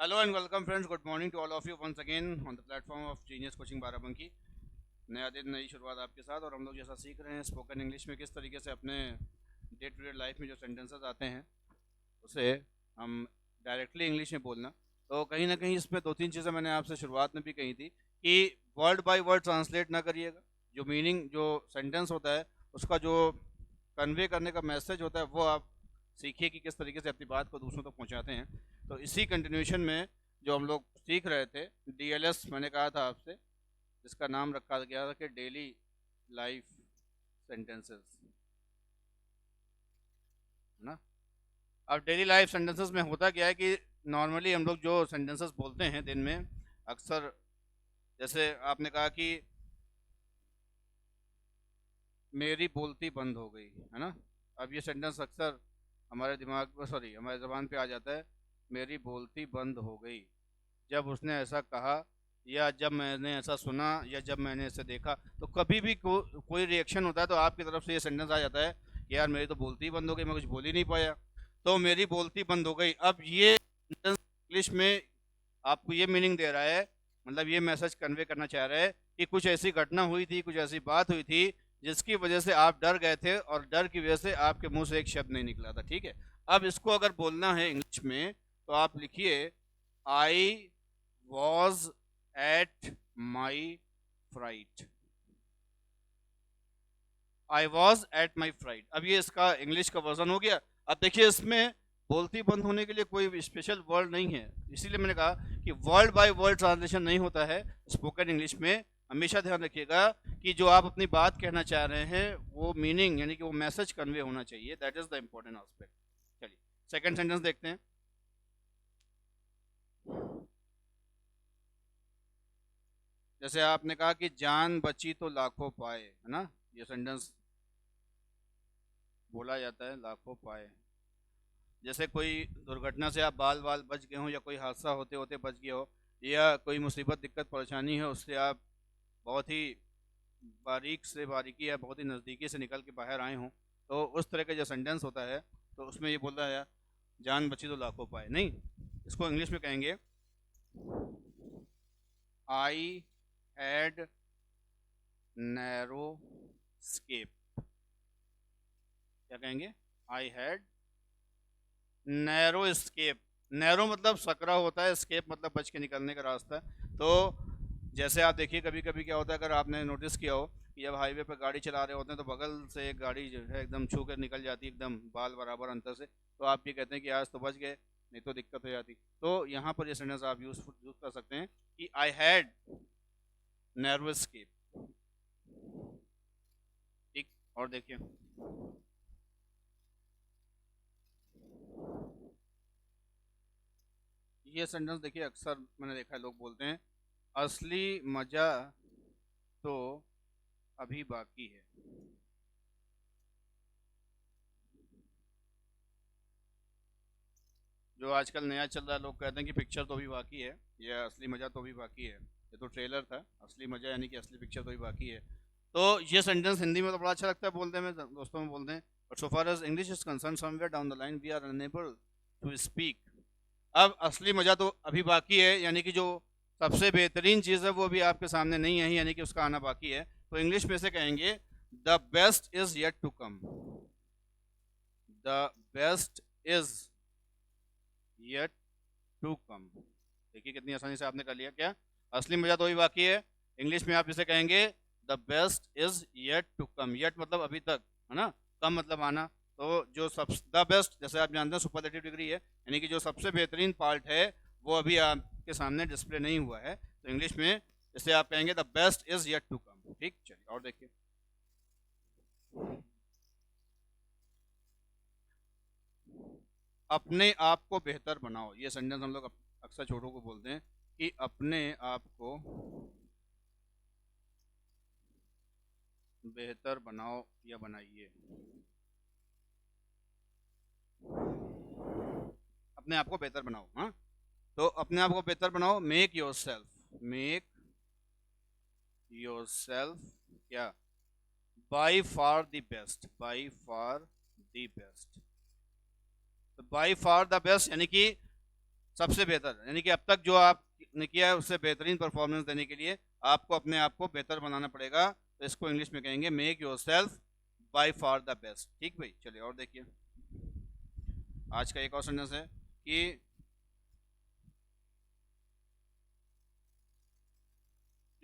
Hello and welcome friends. Good morning to all of you once again on the platform of Genius Coaching Barabanki. नया दिन नई शुरुआत आपके साथ और हम लोग जैसा सीख रहे हैं स्पोकन इंग्लिश में किस तरीके से अपने डे टू डे लाइफ में जो सेंटेंसेस आते हैं उसे हम डायरेक्टली इंग्लिश में बोलना। तो कहीं ना कहीं इसमें दो तीन चीज़ें मैंने आपसे शुरुआत में भी कही थी कि वर्ड बाय वर्ड ट्रांसलेट ना करिएगा। जो मीनिंग जो सेंटेंस होता है उसका जो कन्वे करने का मैसेज होता है वो आप सीखिए कि किस तरीके से अपनी बात को दूसरों तक पहुंचाते हैं। तो इसी कंटिन्यूशन में जो हम लोग सीख रहे थे डीएलएस मैंने कहा था आपसे, जिसका नाम रखा गया था कि डेली लाइफ सेंटेंसेस, है ना। अब डेली लाइफ सेंटेंसेस में होता क्या है कि नॉर्मली हम लोग जो सेंटेंसेस बोलते हैं दिन में अक्सर, जैसे आपने कहा कि मेरी बोलती बंद हो गई, है ना। अब ये सेंटेंस अक्सर हमारे दिमाग पर हमारे ज़बान पे आ जाता है, मेरी बोलती बंद हो गई। जब उसने ऐसा कहा या जब मैंने ऐसा सुना या जब मैंने इसे देखा, तो कभी भी कोई रिएक्शन होता है तो आपकी तरफ से ये सेंटेंस आ जाता है कि यार मेरी तो बोलती ही बंद हो गई, मैं कुछ बोल ही नहीं पाया। तो मेरी बोलती बंद हो गई, अब ये सेंटेंस इंग्लिश में आपको ये मीनिंग दे रहा है, मतलब ये मैसेज कन्वे करना चाह रहा है कि कुछ ऐसी घटना हुई थी, कुछ ऐसी बात हुई थी जिसकी वजह से आप डर गए थे और डर की वजह से आपके मुंह से एक शब्द नहीं निकला था। ठीक है, अब इसको अगर बोलना है इंग्लिश में तो आप लिखिए I was at my fright. I was at my fright, अब ये इसका इंग्लिश का वर्जन हो गया। अब देखिए इसमें बोलती बंद होने के लिए कोई स्पेशल वर्ड नहीं है, इसीलिए मैंने कहा कि वर्ड बाय वर्ड ट्रांसलेशन नहीं होता है स्पोकन इंग्लिश में। हमेशा ध्यान रखिएगा कि जो आप अपनी बात कहना चाह रहे हैं वो मीनिंग यानी कि वो मैसेज कन्वे होना चाहिए, that is the important aspect. चलिए सेकंड सेंटेंस देखते हैं। जैसे आपने कहा कि जान बची तो लाखों पाए, है ना। ये सेंटेंस बोला जाता है लाखों पाए। जैसे कोई दुर्घटना से आप बाल बाल बच गए हो या कोई हादसा होते होते बच गए हो या कोई मुसीबत दिक्कत परेशानी है उससे आप बहुत ही बारीक से बारीकी या बहुत ही नज़दीकी से निकल के बाहर आए हों, तो उस तरह का जो सेंटेंस होता है तो उसमें ये बोलता है जान बची तो लाखों पाए। नहीं, इसको इंग्लिश में कहेंगे आई हैड नैरो स्केप। क्या कहेंगे? I had narrow escape. Narrow मतलब सकरा होता है, स्केप मतलब बच के निकलने का रास्ता। तो जैसे आप देखिए कभी कभी क्या होता है, अगर आपने नोटिस किया हो कि जब हाईवे पर गाड़ी चला रहे होते हैं तो बगल से एक गाड़ी जो है एकदम छू कर निकल जाती है एकदम बाल बराबर अंतर से, तो आप ये कहते हैं कि आज तो बच गए, नहीं तो दिक्कत हो जाती। तो यहाँ पर ये सेंटेंस आप यूज कर सकते हैं कि आई हैड नैरो स्केप। ठीक, और देखिए ये सेंटेंस, देखिए अक्सर मैंने देखा है लोग बोलते हैं असली मजा तो अभी बाकी है। जो आजकल नया चल रहा है, लोग कहते हैं कि पिक्चर तो अभी बाकी है या असली मजा तो अभी बाकी है। ये तो ट्रेलर था, असली मजा यानी कि असली पिक्चर तो अभी बाकी है। तो ये सेंटेंस हिंदी में तो बड़ा अच्छा लगता है बोलते में, दोस्तों में बोलते हैं, but so far as English is concern somewhere down the line we are unable to speak. अब असली मजा तो अभी बाकी है यानी कि जो सबसे बेहतरीन चीज़ है वो अभी आपके सामने नहीं है, यानी कि उसका आना बाकी है। तो इंग्लिश में से कहेंगे the best is yet to come. The best is yet to come. देखिए कितनी आसानी से आपने कर लिया। क्या? असली मजा तो अभी बाकी है, इंग्लिश में आप इसे कहेंगे the best is yet to come. Yet मतलब अभी तक, है ना, कम मतलब आना। तो जो सब द बेस्ट, जैसे आप जानते हैं सुपरलेटिव डिग्री है, यानी कि जो सबसे बेहतरीन पार्ट है वो अभी आपके सामने डिस्प्ले नहीं हुआ है। तो इंग्लिश में इसे आप कहेंगे the best is yet to come. ठीक, चलिए और देखिए अपने आप को बेहतर बनाओ। ये सेंटेंस हम लोग अक्सर छोटों को बोलते हैं कि अपने आप को बेहतर बनाओ या बनाइए। अपने आप को बेहतर बनाओ, हाँ। तो अपने आप को बेहतर बनाओ, मेक योर सेल्फ क्या, by far the best, by far the best. तो बाई फार द बेस्ट यानी कि सबसे बेहतर, यानी कि अब तक जो आपने किया है उससे बेहतरीन परफॉर्मेंस देने के लिए आपको अपने आप को बेहतर बनाना पड़ेगा। तो इसको इंग्लिश में कहेंगे make your self by far the best. ठीक भाई, चलिए और देखिए आज का एक और सेंटेंस है कि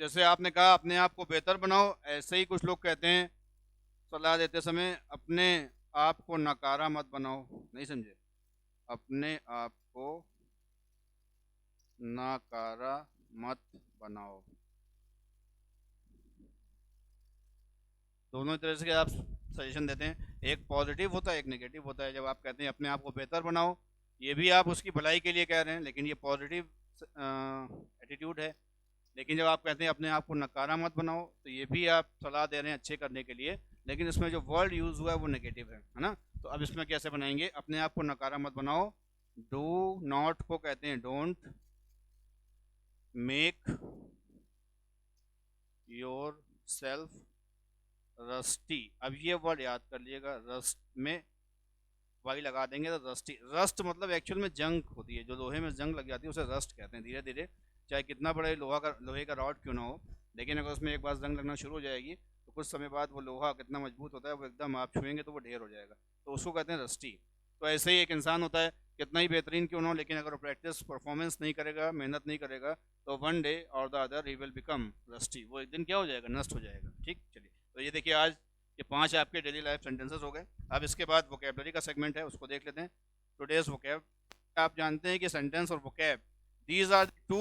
जैसे आपने कहा अपने आप को बेहतर बनाओ, ऐसे ही कुछ लोग कहते हैं सलाह देते समय अपने आप को नकारा मत बनाओ। नहीं समझे? अपने आप को नकारा मत बनाओ। दोनों तरह से आप सजेशन देते हैं, एक पॉजिटिव होता है एक नेगेटिव होता है। जब आप कहते हैं अपने आप को बेहतर बनाओ, ये भी आप उसकी भलाई के लिए कह रहे हैं, लेकिन ये पॉजिटिव एटीट्यूड है। लेकिन जब आप कहते हैं अपने आप को नकारा मत बनाओ, तो ये भी आप सलाह दे रहे हैं अच्छे करने के लिए, लेकिन इसमें जो वर्ड यूज हुआ है वो नेगेटिव है ना। तो अब इसमें कैसे बनाएंगे? अपने आप को नकारा मत बनाओ, डू नॉट को कहते हैं don't, make your self rusty. अब ये वर्ड याद कर लीजिएगा, रस्ट में वाई लगा देंगे तो रस्टी। रस्ट मतलब एक्चुअल में जंग होती है, जो लोहे में जंग लग जाती है उसे रस्ट कहते हैं। धीरे धीरे चाहे कितना बड़े लोहे का रॉड क्यों ना हो, लेकिन अगर उसमें एक बार जंग लगना शुरू हो जाएगी तो कुछ समय बाद वो लोहा कितना मजबूत होता है, वो एकदम आप छुएंगे तो वो ढेर हो जाएगा, तो उसको कहते हैं रस्टी। तो ऐसे ही एक इंसान होता है, कितना ही बेहतरीन क्यों ना हो, लेकिन अगर वो प्रैक्टिस परफॉर्मेंस नहीं करेगा, मेहनत नहीं करेगा, तो वन डे और the other he will become rusty. वो एक दिन क्या हो जाएगा? नष्ट हो जाएगा। ठीक, चलिए तो ये देखिए आज ये 5 आपके डेली लाइफ सेंटेंसेस हो गए। अब इसके बाद वोकेबलरी का सेगमेंट है, उसको देख लेते हैं। Today's vocab. आप जानते हैं कि सेंटेंस और vocab, these are two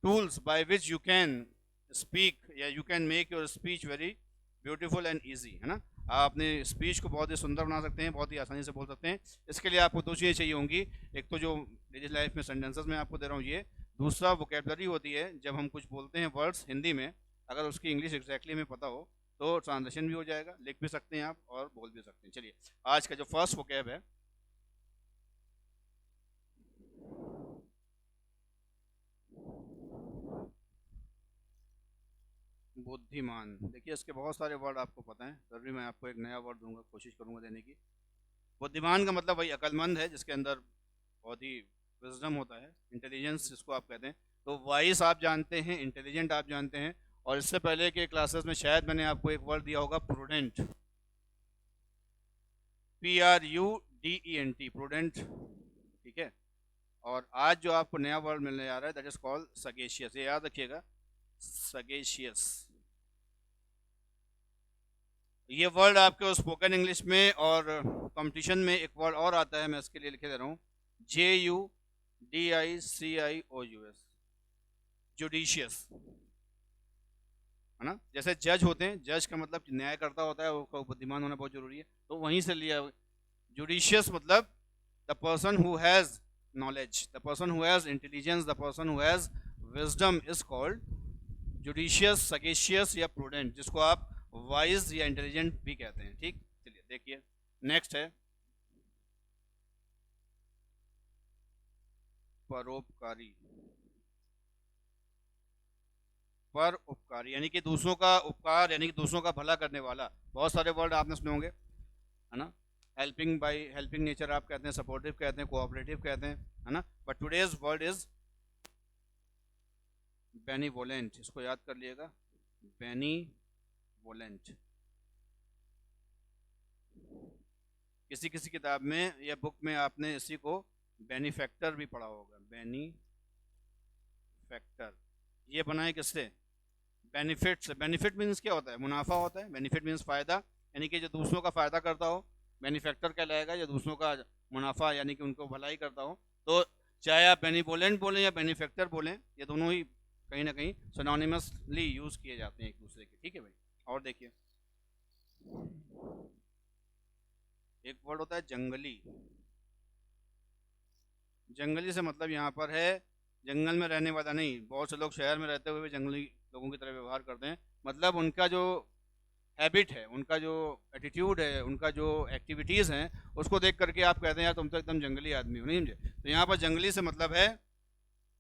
tools by which you can speak या you can make your speech very beautiful and easy, है ना। आप अपने स्पीच को बहुत ही सुंदर बना सकते हैं, बहुत ही आसानी से बोल सकते हैं। इसके लिए आपको 2 चीज़ें चाहिए होंगी, एक तो जो डेली लाइफ में सेंटेंसेस में आपको दे रहा हूँ ये, दूसरा वोकेबलरी होती है जब हम कुछ बोलते हैं वर्ड्स हिंदी में, अगर उसकी इंग्लिश एग्जैक्टली हमें पता हो तो ट्रांसलेशन भी हो जाएगा, लिख भी सकते हैं आप और बोल भी सकते हैं। चलिए आज का जो फर्स्ट वोकैब है, बुद्धिमान। देखिए इसके बहुत सारे वर्ड आपको पता है, फिर भी मैं आपको एक नया वर्ड दूंगा, कोशिश करूंगा देने की। बुद्धिमान का मतलब वही अक्लमंद है, जिसके अंदर बहुत ही विजडम होता है, इंटेलिजेंस जिसको आप कहते हैं। तो वाइस आप जानते हैं, इंटेलिजेंट आप जानते हैं, और इससे पहले के क्लासेस में शायद मैंने आपको एक वर्ड दिया होगा प्रूडेंट, PRUDENT, प्रूडेंट। ठीक है, और आज जो आपको नया वर्ड मिलने जा रहा है दैट इज कॉल्ड सगेशियस। ये याद रखिएगा, सगेशियस। ये वर्ड आपके स्पोकन इंग्लिश में और कंपटीशन में एक वर्ड और आता है, मैं इसके लिए लिखे दे रहा हूँ, JUDICIOUS, जुडिशियस, है ना। जैसे जज होते हैं, जज का मतलब न्याय करता होता है, वो बुद्धिमान होना बहुत जरूरी है, तो वहीं से लिया। जुडिशियस मतलब the person who has knowledge, the person who has intelligence, the person who has wisdom is called judicious, sagacious या prudent, जिसको आप wise या intelligent भी कहते हैं। ठीक, चलिए देखिए नेक्स्ट है परोपकारी। पर उपकारी यानी कि दूसरों का उपकार, यानी कि दूसरों का भला करने वाला। बहुत सारे वर्ड आपने सुने होंगे, है ना। हेल्पिंग बाय, हेल्पिंग नेचर आप कहते हैं, सपोर्टिव कहते हैं, कोऑपरेटिव कहते हैं, है ना। बट टुडेज वर्ड इज बेनीवोलेंट, इसको याद कर लिएगा, बेनीवोलेंट। किसी किसी किताब में या बुक में आपने इसी को बेनीफैक्टर भी पढ़ा होगा, बेनीफैक्टर। ये बनाए किससे? बेनिफिट से। बेनिफिट मीन्स क्या होता है? मुनाफा होता है। बेनिफिट मीन्स फायदा, यानी कि जो दूसरों का फायदा करता हो बेनिफैक्टर कहलाएगा, जो दूसरों का मुनाफा यानी कि उनको भलाई करता हो। तो चाहे आप बेनीवोलेंट बोलें या बेनिफैक्टर बोलें, ये दोनों ही कहीं ना कहीं सिनोनिमसली यूज किए जाते हैं एक दूसरे के। ठीक है भाई, और देखिए एक वर्ड होता है जंगली। जंगली से मतलब यहाँ पर है जंगल में रहने वाला नहीं। बहुत से लोग शहर में रहते हुए भी जंगली लोगों की तरह व्यवहार करते हैं, मतलब उनका जो हैबिट है, उनका जो एटीट्यूड है, उनका जो एक्टिविटीज़ हैं, उसको देख करके आप कहते हैं यार तुम तो एकदम जंगली आदमी हो। नहीं समझे? तो यहाँ पर जंगली से मतलब है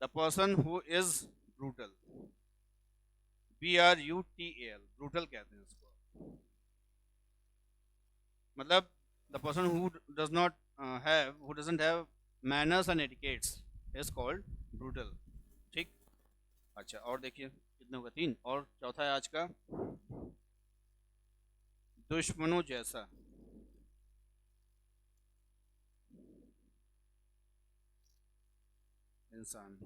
the person who is brutal, BRUTAL, brutal कहते हैं इसको। मतलब the person who does not have, who doesn't have manners and etiquettes is called brutal. ठीक। अच्छा, और देखिए कितने होगा, 3। और चौथा है आज का, दुश्मनों जैसा। इंसान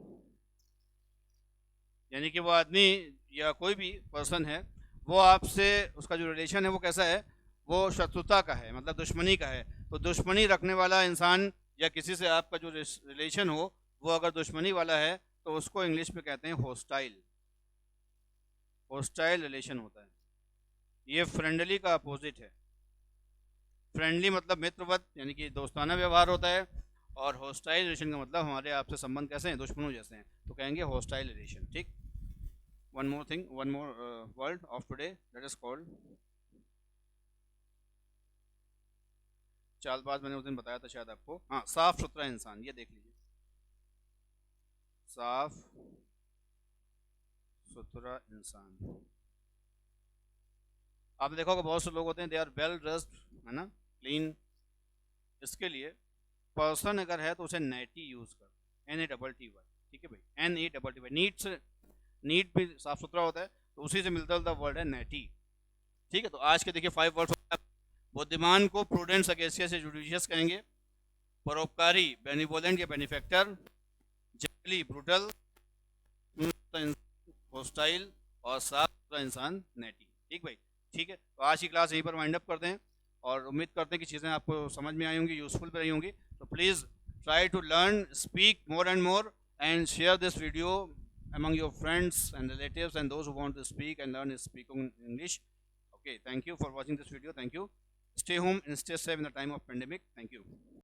यानी कि वो आदमी या कोई भी पर्सन है, वो आपसे उसका जो रिलेशन है वो कैसा है, वो शत्रुता का है, मतलब दुश्मनी का है। तो दुश्मनी रखने वाला इंसान या किसी से आपका जो रिलेशन हो वो अगर दुश्मनी वाला है तो उसको इंग्लिश में कहते हैं होस्टाइल। होस्टाइल रिलेशन होता है। ये फ्रेंडली का अपोजिट है। फ्रेंडली मतलब मित्रवत यानी कि दोस्ताना व्यवहार होता है, और होस्टाइल रिलेशन का मतलब हमारे आपसे संबंध कैसे हैं, दुश्मनों जैसे हैं, तो कहेंगे होस्टाइल रिलेशन। ठीक। one more thing, one more word of today that is called, Chaalbaaz मैंने उस दिन बताया था शायद आपको, हाँ, साफ सुथरा इंसान। ये देख लीजिए, साफ सुथरा इंसान। आपने देखा होगा बहुत से लोग होते हैं, दे आर वेल ड्रेस्ड, है ना, क्लीन। इसके लिए पर्सन अगर है तो उसे नेटी यूज कर, NATTY। ठीक है भाई, NATTY। नीट से, नीट भी साफ सुथरा होता है, तो उसी से मिलता जुलता वर्ड है नेटी। ठीक है, तो आज के देखिए 5 वर्ड। बुद्धिमान को प्रूडेंट सगेसियस से जुडिशियस कहेंगे, परोपकारी बेनिवोलेंट या बेनिफेक्टर, जंगली ब्रूटल, होस्टाइल, और साफ सुथरा इंसान नेटी। ठीक भाई। ठीक है, तो आज की क्लास यहीं पर वाइंड अप करते हैं, और उम्मीद करते हैं कि चीज़ें आपको समझ में आई होंगी, यूजफुल भी रही होंगी। तो please try to learn speak more and more, and share this video among your friends and relatives and those who want to speak and learn speaking English. Okay, thank you for watching this video. Thank you. Stay home and stay safe in the time of pandemic. Thank you.